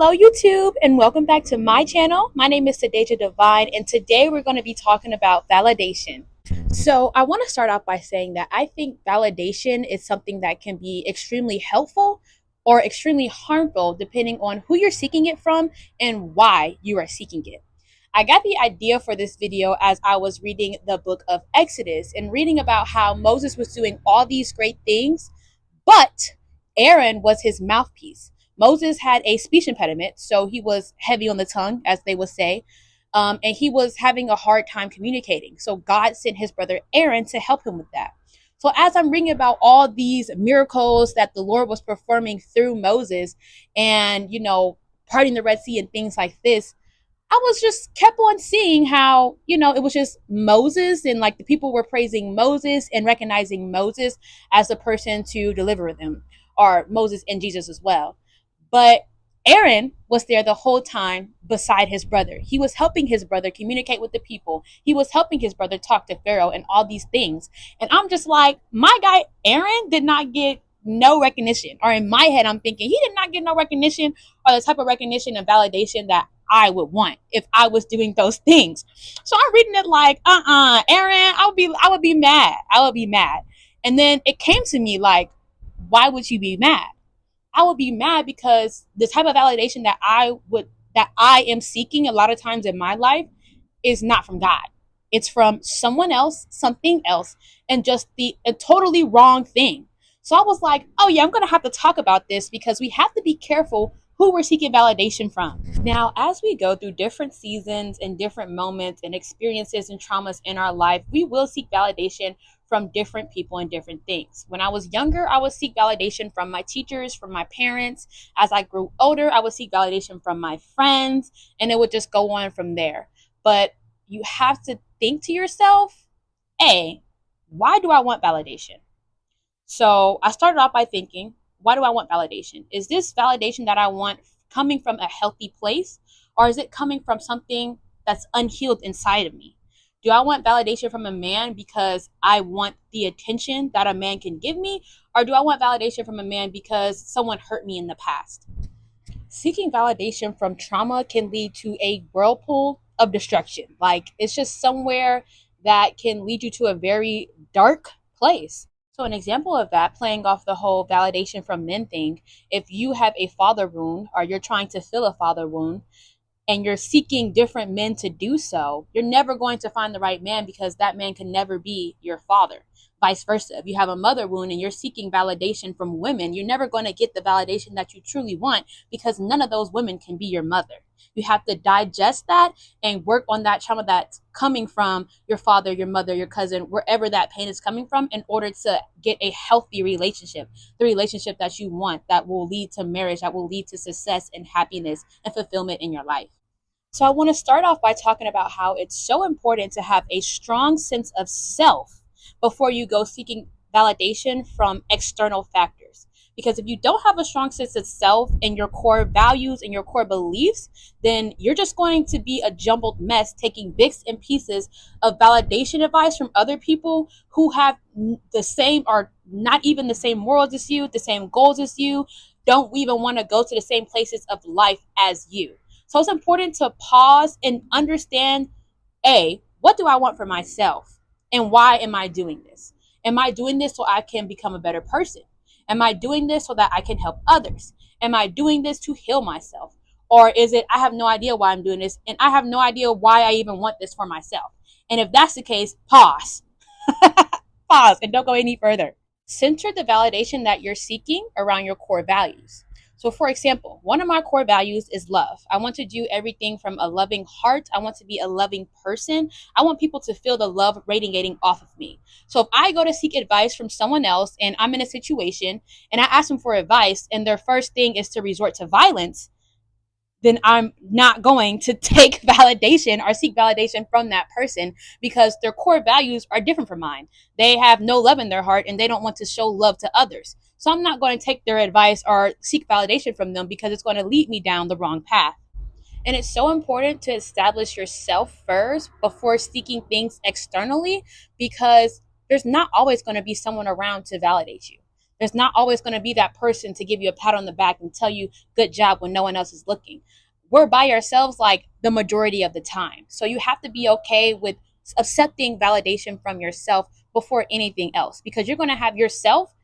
Hello YouTube and welcome back to my channel. My name is Sadeja Divine and today we're going to be talking about validation. So I want to start off by saying that I think validation is something that can be extremely helpful or extremely harmful depending on who you're seeking it from and why you are seeking it. I got the idea for this video as I was reading the book of Exodus and reading about how Moses was doing all these great things, but Aaron was his mouthpiece. Moses had a speech impediment, so he was heavy on the tongue, as they would say, and he was having a hard time communicating. So God sent his brother Aaron to help him with that. So as I'm reading about all these miracles that the Lord was performing through Moses and, parting the Red Sea and things like this, I was just kept on seeing how, it was just Moses and like the people were praising Moses and recognizing Moses as the person to deliver them, or Moses and Jesus as well. But Aaron was there the whole time beside his brother. He was helping his brother communicate with the people. He was helping his brother talk to Pharaoh and all these things. And I'm just like, my guy Aaron did not get no recognition. Or in my head, I'm thinking he did not get no recognition or the type of recognition and validation that I would want if I was doing those things. So I'm reading it like, Aaron, I would be mad. I would be mad. And then it came to me like, why would you be mad? I would be mad because the type of validation that I am seeking a lot of times in my life is not from God. It's from someone else, something else, and just a totally wrong thing. So I was like, oh yeah, I'm going to have to talk about this because we have to be careful who we're seeking validation from. Now, as we go through different seasons and different moments and experiences and traumas in our life, we will seek validation from different people and different things. When I was younger, I would seek validation from my teachers, from my parents. As I grew older, I would seek validation from my friends, and it would just go on from there. But you have to think to yourself, A, why do I want validation? So I started off by thinking, why do I want validation? Is this validation that I want coming from a healthy place, or is it coming from something that's unhealed inside of me? Do I want validation from a man because I want the attention that a man can give me? Or do I want validation from a man because someone hurt me in the past? Seeking validation from trauma can lead to a whirlpool of destruction. Like, it's just somewhere that can lead you to a very dark place. So an example of that, playing off the whole validation from men thing, if you have a father wound or you're trying to fill a father wound, and you're seeking different men to do so, you're never going to find the right man because that man can never be your father. Vice versa. If you have a mother wound and you're seeking validation from women, you're never going to get the validation that you truly want because none of those women can be your mother. You have to digest that and work on that trauma that's coming from your father, your mother, your cousin, wherever that pain is coming from in order to get a healthy relationship, the relationship that you want that will lead to marriage, that will lead to success and happiness and fulfillment in your life. So I want to start off by talking about how it's so important to have a strong sense of self before you go seeking validation from external factors. Because if you don't have a strong sense of self and your core values and your core beliefs, then you're just going to be a jumbled mess taking bits and pieces of validation advice from other people who have the same or not even the same morals as you, the same goals as you, don't even want to go to the same places of life as you. So it's important to pause and understand, A, what do I want for myself? And why am I doing this? Am I doing this so I can become a better person? Am I doing this so that I can help others? Am I doing this to heal myself? Or is it, I have no idea why I'm doing this, and I have no idea why I even want this for myself? And if that's the case, pause. Pause and don't go any further. Center the validation that you're seeking around your core values. So for example, one of my core values is love. I want to do everything from a loving heart. I want to be a loving person. I want people to feel the love radiating off of me. So if I go to seek advice from someone else and I'm in a situation and I ask them for advice and their first thing is to resort to violence, then I'm not going to take validation or seek validation from that person because their core values are different from mine. They have no love in their heart and they don't want to show love to others. So I'm not going to take their advice or seek validation from them because it's going to lead me down the wrong path. And it's so important to establish yourself first before seeking things externally because there's not always going to be someone around to validate you. There's not always going to be that person to give you a pat on the back and tell you good job when no one else is looking. We're by ourselves like the majority of the time. So you have to be okay with accepting validation from yourself before anything else, because you're going to have yourself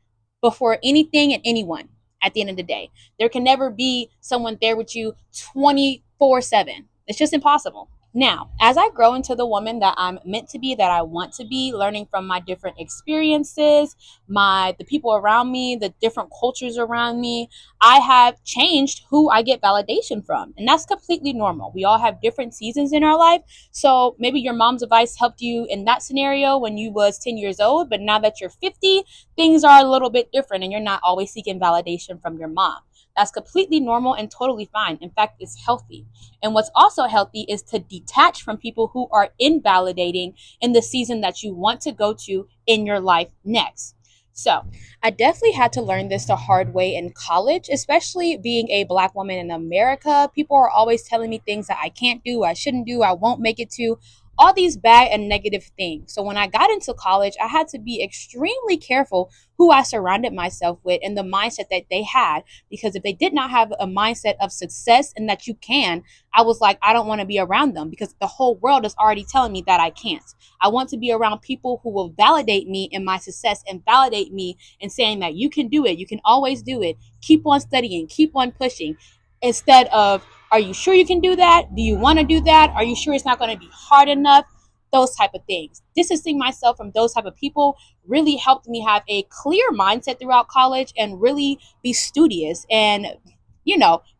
before anything and anyone at the end of the day. There can never be someone there with you 24/7. It's just impossible. Now, as I grow into the woman that I'm meant to be, that I want to be, learning from my different experiences, the people around me, the different cultures around me, I have changed who I get validation from. And that's completely normal. We all have different seasons in our life. So maybe your mom's advice helped you in that scenario when you was 10 years old, but now that you're 50, things are a little bit different and you're not always seeking validation from your mom. That's completely normal and totally fine. In fact, it's healthy. And what's also healthy is to detach from people who are invalidating in the season that you want to go to in your life next. So, I definitely had to learn this the hard way in college, especially being a Black woman in America. People are always telling me things that I can't do, I shouldn't do, I won't make it to, all these bad and negative things. So, when I got into college, I had to be extremely careful who I surrounded myself with and the mindset that they had. Because if they did not have a mindset of success and that you can, I was like, I don't want to be around them because the whole world is already telling me that I can't. I want to be around people who will validate me in my success and validate me in saying that you can do it. You can always do it. Keep on studying, keep on pushing, instead of, are you sure you can do that? Do you want to do that? Are you sure it's not going to be hard enough? Those type of things. Distancing myself from those type of people really helped me have a clear mindset throughout college and really be studious and,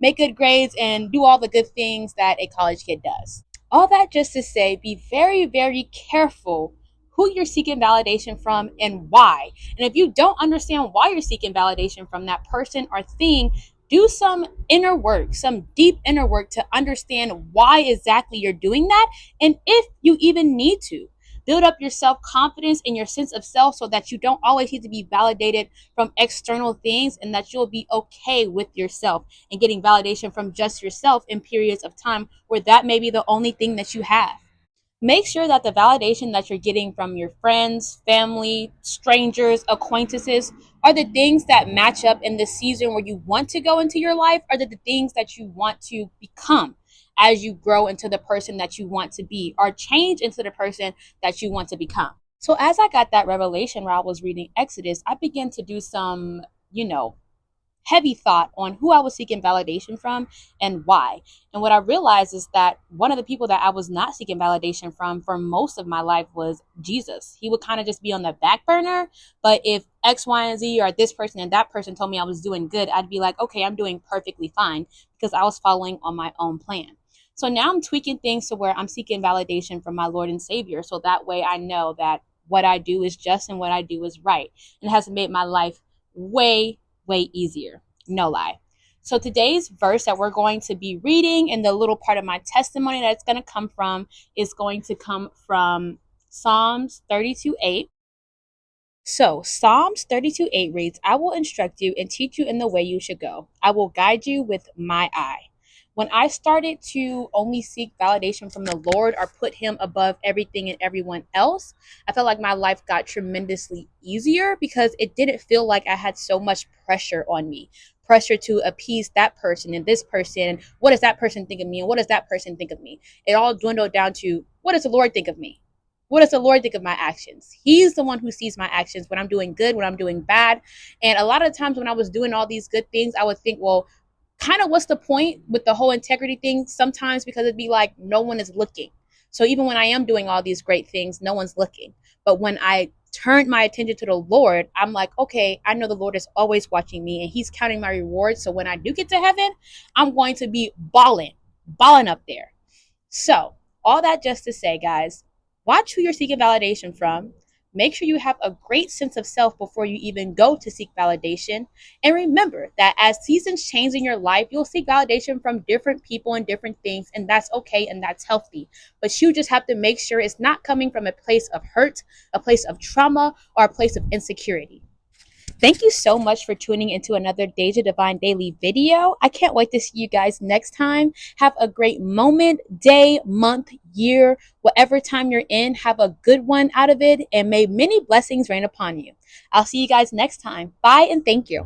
make good grades and do all the good things that a college kid does. All that just to say, be very, very careful who you're seeking validation from and why. And if you don't understand why you're seeking validation from that person or thing, do some inner work, some deep inner work to understand why exactly you're doing that. And if you even need to, build up your self confidence and your sense of self so that you don't always need to be validated from external things, and that you'll be okay with yourself and getting validation from just yourself in periods of time where that may be the only thing that you have. Make sure that the validation that you're getting from your friends, family, strangers, acquaintances are the things that match up in the season where you want to go into your life, are the things that you want to become as you grow into the person that you want to be, or change into the person that you want to become. So as I got that revelation while I was reading Exodus, I began to do some, heavy thought on who I was seeking validation from and why. And what I realized is that one of the people that I was not seeking validation from for most of my life was Jesus. He would kind of just be on the back burner. But if X, Y, and Z or this person and that person told me I was doing good, I'd be like, okay, I'm doing perfectly fine because I was following on my own plan. So now I'm tweaking things to where I'm seeking validation from my Lord and Savior. So that way I know that what I do is just and what I do is right. And it has made my life way easier. No lie. So today's verse that we're going to be reading and the little part of my testimony that it's going to come from is going to come from Psalms 32:8. So Psalms 32:8 reads, I will instruct you and teach you in the way you should go. I will guide you with my eye. When I started to only seek validation from the Lord or put him above everything and everyone else, I felt like my life got tremendously easier because it didn't feel like I had so much pressure on me. Pressure to appease that person and this person. What does that person think of me? And what does that person think of me? It all dwindled down to, what does the Lord think of me? What does the Lord think of my actions? He's the one who sees my actions when I'm doing good, when I'm doing bad. And a lot of times when I was doing all these good things, I would think, well, kind of what's the point with the whole integrity thing sometimes, because it'd be like no one is looking. So even when I am doing all these great things, no one's looking. But when I turned my attention to the Lord, I'm like, okay, I know the Lord is always watching me and he's counting my rewards. So when I do get to heaven, I'm going to be balling up there. So all that just to say, guys, watch who you're seeking validation from. Make sure you have a great sense of self before you even go to seek validation. And remember that as seasons change in your life, you'll seek validation from different people and different things, and that's okay and that's healthy. But you just have to make sure it's not coming from a place of hurt, a place of trauma, or a place of insecurity. Thank you so much for tuning into another Deja Divine Daily video. I can't wait to see you guys next time. Have a great moment, day, month, year, whatever time you're in. Have a good one out of it, and may many blessings rain upon you. I'll see you guys next time. Bye and thank you.